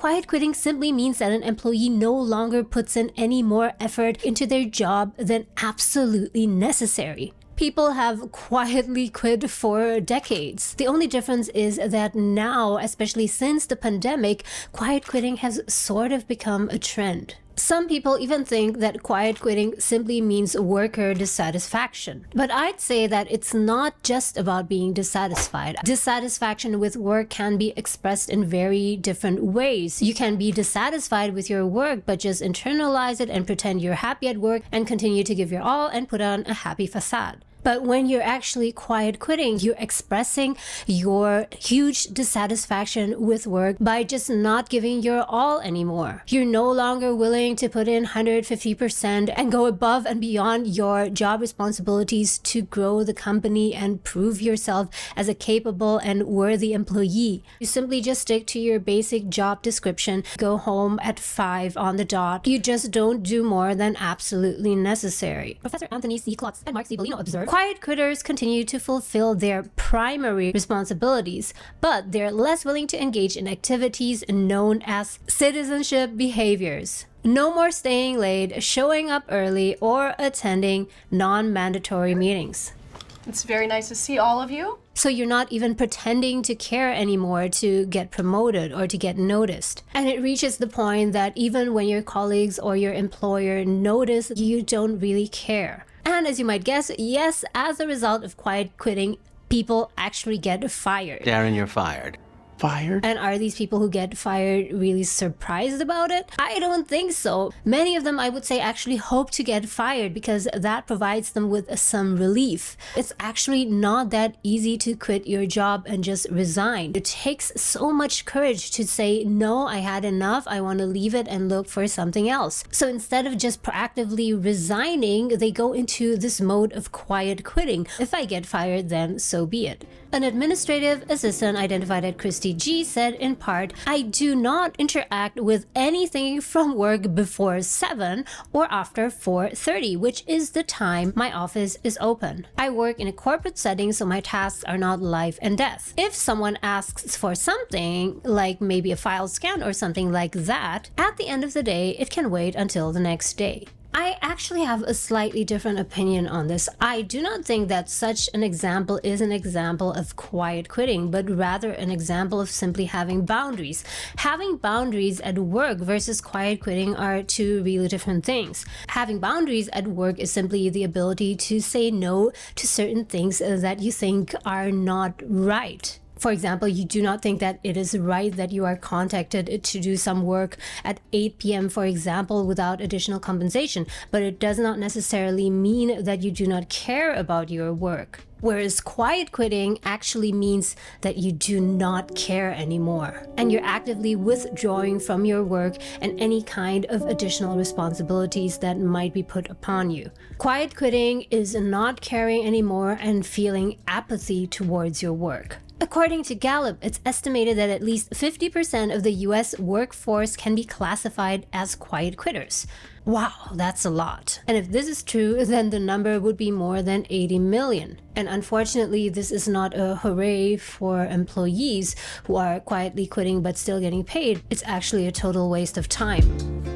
Quiet quitting simply means that an employee no longer puts in any more effort into their job than absolutely necessary. People have quietly quit for decades. The only difference is that now, especially since the pandemic, quiet quitting has sort of become a trend. Some people even think that quiet quitting simply means worker dissatisfaction. But I'd say that it's not just about being dissatisfied. Dissatisfaction with work can be expressed in very different ways. You can be dissatisfied with your work, but just internalize it and pretend you're happy at work and continue to give your all and put on a happy facade. But when you're actually quiet quitting, you're expressing your huge dissatisfaction with work by just not giving your all anymore. You're no longer willing to put in 150% and go above and beyond your job responsibilities to grow the company and prove yourself as a capable and worthy employee. You simply just stick to your basic job description, go home at 5 on the dot. You just don't do more than absolutely necessary. Professor Anthony C. Klotz and Mark C. Bellino observed, quiet quitters continue to fulfill their primary responsibilities, but they're less willing to engage in activities known as citizenship behaviors. No more staying late, showing up early, or attending non-mandatory meetings. It's very nice to see all of you. So you're not even pretending to care anymore to get promoted or to get noticed. And it reaches the point that even when your colleagues or your employer notice, you don't really care. And as you might guess, yes, as a result of quiet quitting, people actually get fired. Darren, you're fired. Fired? And are these people who get fired really surprised about it? I don't think so. Many of them, I would say, actually hope to get fired because that provides them with some relief. It's actually not that easy to quit your job and just resign. It takes so much courage to say, no, I had enough, I want to leave it and look for something else. So instead of just proactively resigning, they go into this mode of quiet quitting. If I get fired, then so be it. An administrative assistant identified at Christie G said in part, I do not interact with anything from work before 7 or after 4:30, which is the time my office is open. I work in a corporate setting, so my tasks are not life and death. If someone asks for something, like maybe a file scan or something like that, at the end of the day, it can wait until the next day. I actually have a slightly different opinion on this. I do not think that such an example is an example of quiet quitting, but rather an example of simply having boundaries. Having boundaries at work versus quiet quitting are two really different things. Having boundaries at work is simply the ability to say no to certain things that you think are not right. For example, you do not think that it is right that you are contacted to do some work at 8 p.m., for example, without additional compensation, but it does not necessarily mean that you do not care about your work. Whereas quiet quitting actually means that you do not care anymore, and you're actively withdrawing from your work and any kind of additional responsibilities that might be put upon you. Quiet quitting is not caring anymore and feeling apathy towards your work. According to Gallup, it's estimated that at least 50% of the US workforce can be classified as quiet quitters. Wow, that's a lot. And if this is true, then the number would be more than 80 million. And unfortunately, this is not a hooray for employees who are quietly quitting but still getting paid. It's actually a total waste of time.